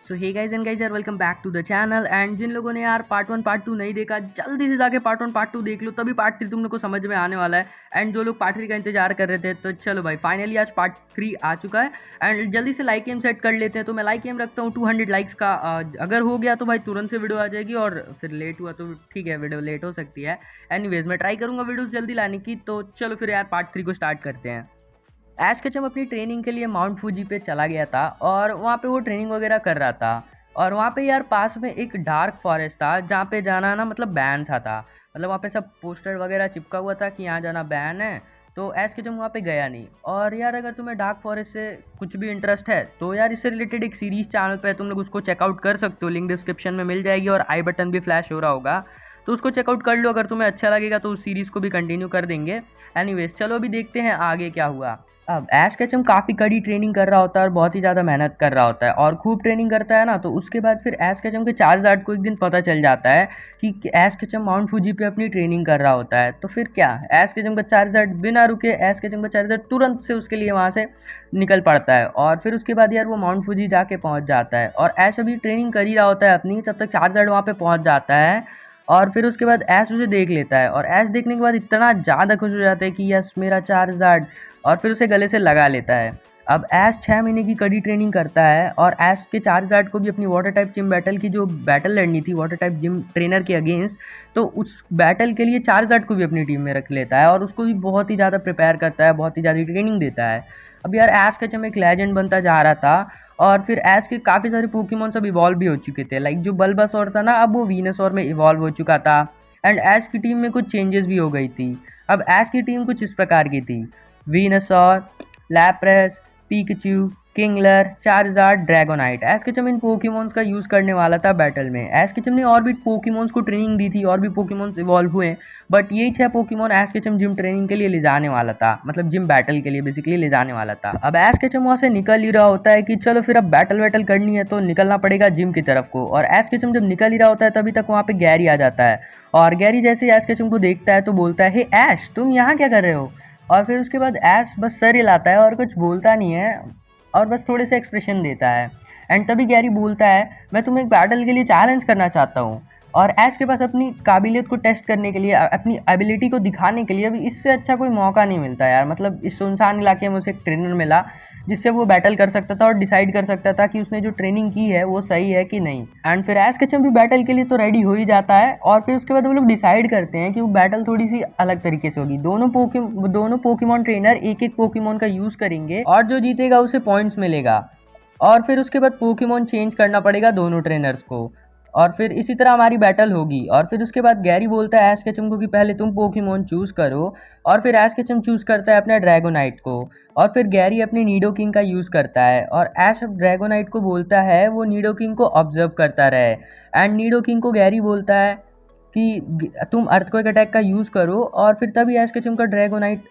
So hi guys and guys यार welcome back to the channel. And जिन लोगों ने यार पार्ट 1 पार्ट 2 नहीं देखा, जल्दी से जाके पार्ट 1 पार्ट 2 देख लो, तभी पार्ट 3 तुम लोग को समझ में आने वाला है। एंड जो लोग पार्ट 3 का इंतजार कर रहे थे, तो चलो भाई फाइनली आज पार्ट 3 आ चुका है। एंड जल्दी से लाइक एम सेट कर लेते हैं। तो मैं लाइक एम रखता हूँ 200 लाइक्स का। अगर हो गया तो भाई तुरंत से वीडियो आ जाएगी, और फिर लेट हुआ तो ठीक है, वीडियो लेट हो सकती है। एनीवेज मैं ट्राई करूँगा वीडियोज़ जल्दी लाने की। तो चलो फिर यार पार्ट 3 को स्टार्ट करते हैं। ऐश केचम अपनी ट्रेनिंग के लिए माउंट फूजी पे चला गया था, और वहाँ पे वो ट्रेनिंग वगैरह कर रहा था। और वहाँ पे यार पास में एक डार्क फॉरेस्ट था, जहाँ पे जाना ना मतलब बैन सा था। मतलब वहाँ पे सब पोस्टर वगैरह चिपका हुआ था कि यहाँ जाना बैन है। तो ऐश केचम वहाँ पे गया नहीं। और यार अगर तुम्हें डार्क फॉरेस्ट से कुछ भी इंटरेस्ट है, तो यार इससे रिलेटेड एक सीरीज चैनल पे तुम लोग उसको चेकआउट कर सकते हो। लिंक डिस्क्रिप्शन में मिल जाएगी, और आई बटन भी फ्लैश हो रहा होगा, तो उसको चेकआउट कर लो। अगर तुम्हें अच्छा लगेगा तो उस सीरीज़ को भी कंटिन्यू कर देंगे। एनीवेज चलो अभी देखते हैं आगे क्या हुआ। अब ऐश केचम काफ़ी कड़ी ट्रेनिंग कर रहा होता है, और बहुत ही ज़्यादा मेहनत कर रहा होता है, और खूब ट्रेनिंग करता है ना। तो उसके बाद फिर ऐश केचम के चार्जार्ड को एक दिन पता चल जाता है कि ऐश केचम माउंट फूजी पे अपनी ट्रेनिंग कर रहा होता है। तो फिर क्या, ऐश केचम का चार्जार्ड बिना रुके ऐश केचम का चार्जार्ड तुरंत से उसके लिए वहाँ से निकल पड़ता है। और फिर उसके बाद यार वो माउंट फूजी जाके पहुँच जाता है, और ऐश अभी ट्रेनिंग कर ही रहा होता है अपनी, तब तक चार्जार्ड वहाँ पे पहुँच जाता है। और फिर उसके बाद ऐश उसे देख लेता है, और ऐश देखने के बाद इतना ज़्यादा खुश हो जाता है कि यस मेरा चार्जार्ड, और फिर उसे गले से लगा लेता है। अब ऐश 6 महीने की कड़ी ट्रेनिंग करता है, और ऐश के चार्जार्ड को भी अपनी वाटर टाइप जिम बैटल की जो बैटल लड़नी थी वाटर टाइप जिम ट्रेनर के अगेंस्ट, तो उस बैटल के लिए चार्जार्ड को भी अपनी टीम में रख लेता है, और उसको भी बहुत ही ज़्यादा प्रिपेयर करता है, बहुत ही ज़्यादा ट्रेनिंग देता है। अब यार ऐश केचम एक लेजेंड बनता जा रहा था, और फिर ऐश के काफ़ी सारे पोकेमॉन सब इवॉल्व भी हो चुके थे। लाइक जो बल्बासोर था ना, अब वो वीनसोर में इवॉल्व हो चुका था। एंड ऐश की टीम में कुछ चेंजेस भी हो गई थी। अब ऐश की टीम कुछ इस प्रकार की थी: वीनसोर, लैप्रेस, पीकचू, किंगलर, चार्जार्ड, ड्रैगोनाइट। ऐश केचम इन पोकेमॉन्स का यूज़ करने वाला था बैटल में। ऐश केचम ने और भी पोकेमॉन्स को ट्रेनिंग दी थी, और भी पोकेमॉन्स इवॉल्व हुए, बट यही 6 पोकेमॉन ऐश केचम जिम ट्रेनिंग के लिए ले जाने वाला था, मतलब जिम बैटल के लिए बेसिकली ले जाने वाला था। अब ऐश केचम वहाँ से निकल ही रहा होता है कि चलो फिर अब बैटल वैटल करनी है, तो निकलना पड़ेगा जिम की तरफ को। और ऐश केचम जब निकल ही रहा होता है, तभी तक वहाँ पे गैरी आ जाता है। और गैरी जैसे ही ऐश केचम को देखता है तो बोलता है, हे ऐश तुम यहाँ क्या कर रहे हो? और फिर उसके बाद ऐश बस सर हिलाता है और कुछ बोलता नहीं है, और बस थोड़े से एक्सप्रेशन देता है। एंड तभी गैरी बोलता है, मैं तुम्हें एक बैटल के लिए चैलेंज करना चाहता हूँ। और ऐश के पास अपनी काबिलियत को टेस्ट करने के लिए, अपनी एबिलिटी को दिखाने के लिए अभी इससे अच्छा कोई मौका नहीं मिलता यार। मतलब इस सुनसान इलाके में उसे एक ट्रेनर मिला, जिससे वो बैटल कर सकता था और डिसाइड कर सकता था कि उसने जो ट्रेनिंग की है वो सही है कि नहीं। एंड फिर ऐश केचम भी बैटल के लिए तो रेडी हो ही जाता है, और फिर उसके बाद वो लोग डिसाइड करते हैं कि वो बैटल थोड़ी सी अलग तरीके से होगी। दोनों पोकेमॉन ट्रेनर एक एक पोकेमॉन का यूज़ करेंगे, और जो जीतेगा उसे पॉइंट्स मिलेगा। और फिर उसके बाद पोकेमॉन चेंज करना पड़ेगा दोनों ट्रेनर्स को, और फिर इसी तरह हमारी बैटल होगी। और फिर उसके बाद गैरी बोलता है ऐश केचम को कि पहले तुम पोकेमॉन चूज़ करो, और फिर ऐश केचम चूज़ करता है अपना ड्रैगोनाइट को। और फिर गैरी अपनी नीडोकिंग का यूज़ करता है, और ऐश ड्रैगोनाइट को बोलता है वो नीडोकिंग को ऑब्जर्व करता रहे। एंड नीडोकिंग को गैरी बोलता है कि तुम अर्थक्वेक अटैक का यूज़ करो। और फिर तभी ऐश केचम का ड्रैगोनाइट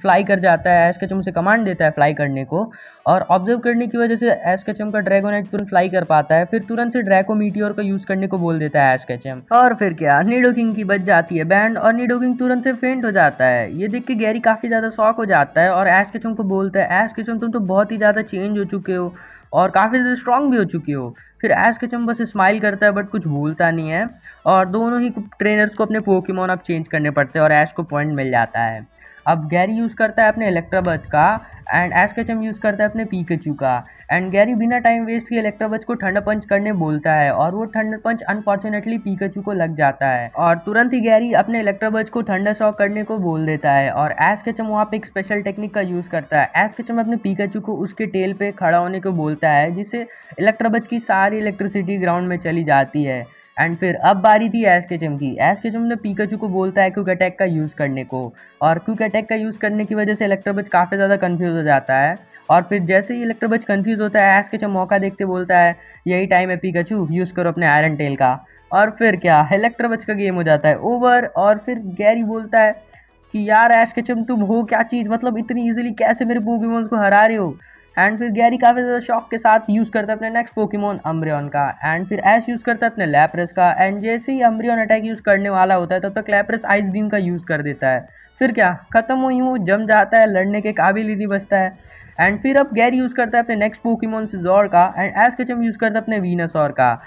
फ्लाई कर जाता है। ऐश केचम उसे कमांड देता है फ्लाई करने को, और ऑब्जर्व करने की वजह से ऐश केचम का ड्रैगोनाइट तुरंत फ्लाई कर पाता है। फिर तुरंत से ड्रैको मीटियोर का यूज़ करने को बोल देता है ऐश केचम। और फिर क्या, निडोकिंग की बच जाती है बैंड, और निडोकिंग तुरंत से फेंट हो जाता है। ये देख के गैरी काफ़ी ज़्यादा शॉक हो जाता है, और ऐश केचम को बोलता है, ऐश केचम तुम तो बहुत ही ज़्यादा चेंज हो चुके हो, और काफ़ी ज़्यादा स्ट्रांग भी हो चुकी हो। फिर ऐश केचम बस स्माइल करता है, बट कुछ भूलता नहीं है। और दोनों ही ट्रेनर्स को अपने पोकेमॉन अब चेंज करने पड़ते हैं, और ऐश को पॉइंट मिल जाता है। अब गैरी यूज़ करता है अपने इलेक्ट्राबज का, एंड ऐश केचम यूज़ करता है अपने पीकाचू का। एंड गैरी बिना टाइम वेस्ट किए इलेक्ट्राबज को ठंडा पंच करने बोलता है, और वो ठंडा पंच अनफॉर्चुनेटली पीकाचू को लग जाता है। और तुरंत ही गैरी अपने इलेक्ट्राबज को ठंडा शॉक करने को बोल देता है, और ऐश केचम वहाँ पे एक स्पेशल टेक्निक का यूज़ करता है। ऐश केचम अपने पीकाचू को उसके टेल पे खड़ा होने को बोलता है, जिससे इलेक्ट्राबज की सारी इलेक्ट्रिसिटी ग्राउंड में चली जाती है। एंड फिर अब बारी थी ऐश केचम की। ऐश केचम ने पीकाचू को बोलता है क्विक अटैक का यूज़ करने को, और क्विक अटैक का यूज़ करने की वजह से इलेक्ट्राबज काफ़ी ज़्यादा कंफ्यूज हो जाता है। और फिर जैसे ही इलेक्ट्राबज कंफ्यूज होता है, ऐश केचम मौका देखते बोलता है, यही टाइम है पीकाचू, यूज़ करो अपने आयरन टेल का। और फिर क्या, इलेक्ट्राबज का गेम हो जाता है ओवर। और फिर गैरी बोलता है कि यार ऐश केचम तुम हो क्या चीज़, मतलब इतनी ईजिली कैसे मेरे पोकेमॉन्स को हरा रहे हो। एंड फिर गैरी काफ़ी ज़्यादा शॉक के साथ यूज़ करता है अपने नेक्स्ट पोकेमॉन अम्ब्रियन का। एंड फिर ऐश यूज़ करता है अपने लैप्रेस का। एंड जैसे ही अम्ब्रियन अटैक यूज़ करने वाला होता है, तब तक लैप्रेस आइस बीम का यूज़ कर देता है। फिर क्या, ख़त्म हुई वो जम जाता है, लड़ने के काबिल ही नहीं बचता है। एंड फिर अब गैरी यूज़ करता है अपने नेक्स्ट पोकेमोन सिजोर का, एंड एस केचम यूज़ करता है अपने वीनसॉर का।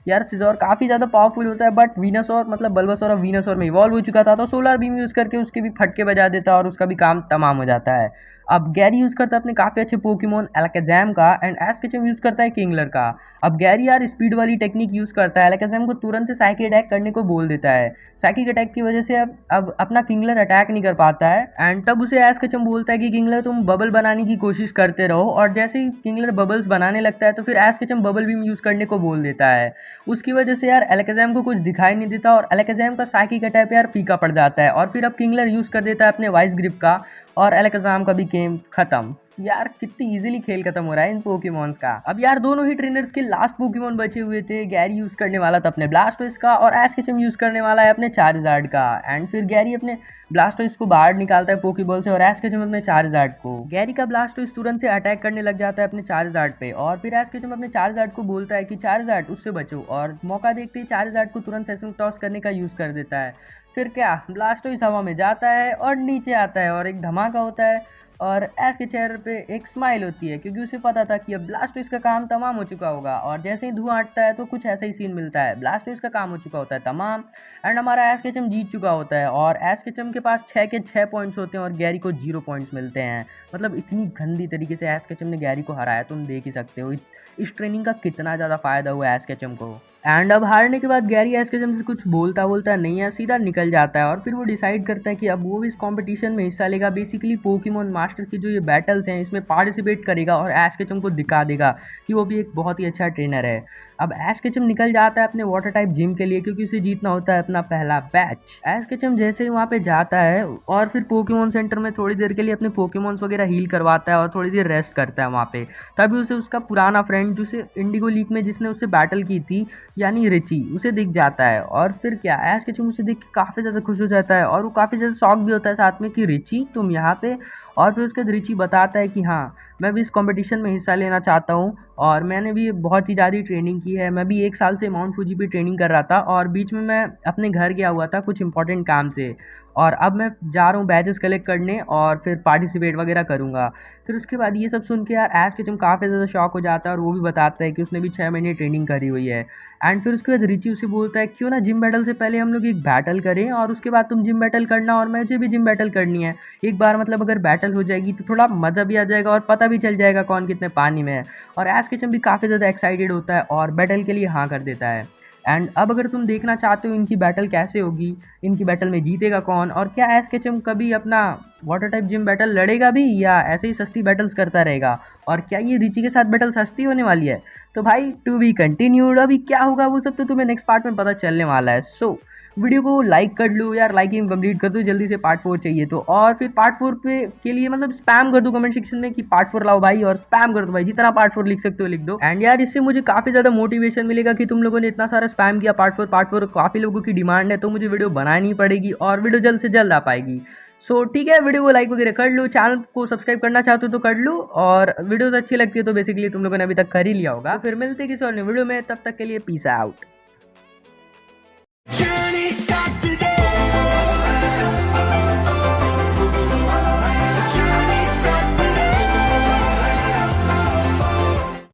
यार सिजोर काफ़ी ज़्यादा पावरफुल होता है, बट वीनसॉर मतलब बल्बासोर अब वीनसॉर में इवॉल्व हो चुका था, तो सोलर बीम यूज़ करके उसके भी फटके बजा देता है और उसका भी काम तमाम हो जाता है। अब गैरी यूज़ करता है अपने काफ़ी अच्छे पोकेमोन एलाकाज़म का, एंड एस केचम यूज़ करता है किंगलर का। अब गैरी यार स्पीड वाली टेक्निक यूज़ करता है, एलाकाज़म को तुरंत से साइकिक अटैक करने को बोल देता है। साइकिक अटैक की वजह से अब अपना किंगलर अटैक नहीं कर पाता है, एंड तब उसे एस केचम बोलता है कि किंगलर तुम बबल बनाने की कोशिश करते रहो, और जैसे ही किंगलर बबल्स बनाने लगता है तो फिर S Ketchum bubble beam use करने को बोल देता है। उसकी वजह से यार एलाकाज़म को कुछ दिखाई नहीं देता और एलाकाज़म का साइकिक अटैक यार फीका पड़ जाता है, और फिर अब किंगलर यूज़ कर देता है अपने वाइस ग्रिप का, और एलाकाज़म का भी गेम खत्म। यार कितनी इजीली खेल खत्म हो रहा है इन पोकेमॉन्स का। अब यार दोनों ही ट्रेनर्स के लास्ट पोकेमॉन बचे हुए थे। गैरी यूज करने वाला था अपने ब्लास्टोइस का, और एश केचम यूज करने वाला है अपने चार्जार्ड का। एंड फिर गैरी अपने ब्लास्टोइस को बाहर निकालता है पोकेबॉल से, और एश केचम अपने चार्जार्ड को। गैरी का ब्लास्टोइस तुरंत से अटैक करने लग जाता है अपने चार्जार्ड पे, और फिर एश केचम अपने चार्जार्ड को बोलता है कि चार्जार्ड उससे बचो, और मौका देखते ही चार्जार्ड को तुरंत सेशन टॉस करने का यूज कर देता है। फिर क्या, ब्लास्टोइस हवा में जाता है और नीचे आता है, और एक धमाका होता है, और ऐश के चेहरे पे एक स्माइल होती है, क्योंकि उसे पता था कि अब ब्लास्टोइस का काम तमाम हो चुका होगा। और जैसे ही धुआं हटता है तो कुछ ऐसा ही सीन मिलता है, ब्लास्टोइस का काम हो चुका होता है तमाम, एंड हमारा एश केचम जीत चुका होता है। और एश केचम के पास 6 के 6 पॉइंट्स होते हैं और गैरी को 0 पॉइंट्स मिलते हैं। मतलब इतनी गंदी तरीके से एश केचम ने गैरी को हराया, तुम देख ही सकते हो इस ट्रेनिंग का कितना ज़्यादा फायदा हुआ एश केचम को। एंड अब हारने के बाद गैरी एश केचम से कुछ बोलता नहीं है, सीधा निकल जाता है, और फिर वो डिसाइड करता है कि अब वो भी इस कंपटीशन में हिस्सा लेगा। बेसिकली पोकेमॉन मास्टर की जो ये बैटल्स हैं इसमें पार्टिसिपेट करेगा, और एश केचम को दिखा देगा कि वो भी एक बहुत ही अच्छा ट्रेनर है। अब एश केचम निकल जाता है अपने वाटर टाइप जिम के लिए, क्योंकि उसे जीतना होता है अपना पहला बैच। एश केचम जैसे ही वहाँ पे जाता है और फिर पोकेमॉन सेंटर में थोड़ी देर के लिए अपने पोकेमॉन्स वगैरह हील करवाता है और थोड़ी देर रेस्ट करता है वहाँ पे, तभी उसे उसका पुराना फ्रेंड जिसे इंडिगो लीग में जिसने उससे बैटल की थी, यानी रिची, उसे दिख जाता है। और फिर क्या, एश केचम उसे देख के काफ़ी ज़्यादा खुश हो जाता है, और वो काफ़ी ज़्यादा शॉक भी होता है साथ में कि रिची तुम यहाँ पे। और फिर उसके बाद रिची बताता है कि हाँ, मैं भी इस कंपटीशन में हिस्सा लेना चाहता हूँ, और मैंने भी बहुत ही ज़्यादा ट्रेनिंग की है। मैं भी 1 साल से माउंट फूजी पे ट्रेनिंग कर रहा था, और बीच में मैं अपने घर गया हुआ था कुछ इंपॉर्टेंट काम से, और अब मैं जा रहा हूँ बैचेस कलेक्ट करने और फिर पार्टिसिपेट वगैरह करूँगा। फिर उसके बाद ये सब सुन के यार एश केचम काफ़ी ज़्यादा शॉक हो जाता है, और वो भी बताता है कि उसने भी 6 महीने ट्रेनिंग करी हुई है। एंड फिर उसके बाद रिची उसे बोलता है क्यों ना जिम बैटल से पहले हम लोग एक बैटल करें, और उसके बाद तुम जिम बैटल करना और मुझे भी जिम बैटल करनी है। एक बार मतलब अगर बैटल हो जाएगी तो थोड़ा मज़ा भी आ जाएगा और पता भी चल जाएगा कौन कितने पानी में है। और एश केचम भी काफ़ी ज़्यादा एक्साइटेड होता है और बैटल के लिए हाँ कर देता है। एंड अब अगर तुम देखना चाहते हो इनकी बैटल कैसे होगी, इनकी बैटल में जीतेगा कौन, और क्या एश केचम कभी अपना वाटर टाइप जिम बैटल लड़ेगा भी, या ऐसे ही सस्ती बैटल्स करता रहेगा, और क्या ये रिची के साथ बैटल सस्ती होने वाली है, तो भाई टू बी कंटिन्यूड। अभी क्या होगा वो सब तो तुम्हें नेक्स्ट पार्ट में पता चलने वाला है। सो वीडियो को लाइक कर लो यार, लाइकिंग कंप्लीट कर दो जल्दी से, पार्ट 4 चाहिए तो। और फिर पार्ट 4 पे के लिए मतलब स्पैम कर दो कमेंट सेक्शन में कि पार्ट 4 लाओ भाई, और स्पैम कर दो भाई, जितना पार्ट 4 लिख सकते हो लिख दो। एंड यार इससे मुझे काफ़ी ज़्यादा मोटिवेशन मिलेगा कि तुम लोगों ने इतना सारा स्पैम किया पार्ट 4 काफ़ी लोगों की डिमांड है, तो मुझे वीडियो बनानी पड़ेगी और वीडियो जल्द से जल्द आ पाएगी। सो ठीक है, वीडियो को लाइक वगैरह कर लो, चैनल को सब्सक्राइब करना चाहते हो तो कर लो, और वीडियोस अच्छी लगती है तो बेसिकली तुम लोगों ने अभी तक कर ही लिया होगा। तो फिर मिलते हैं किसी और वीडियो में, तब तक के लिए पीस आउट।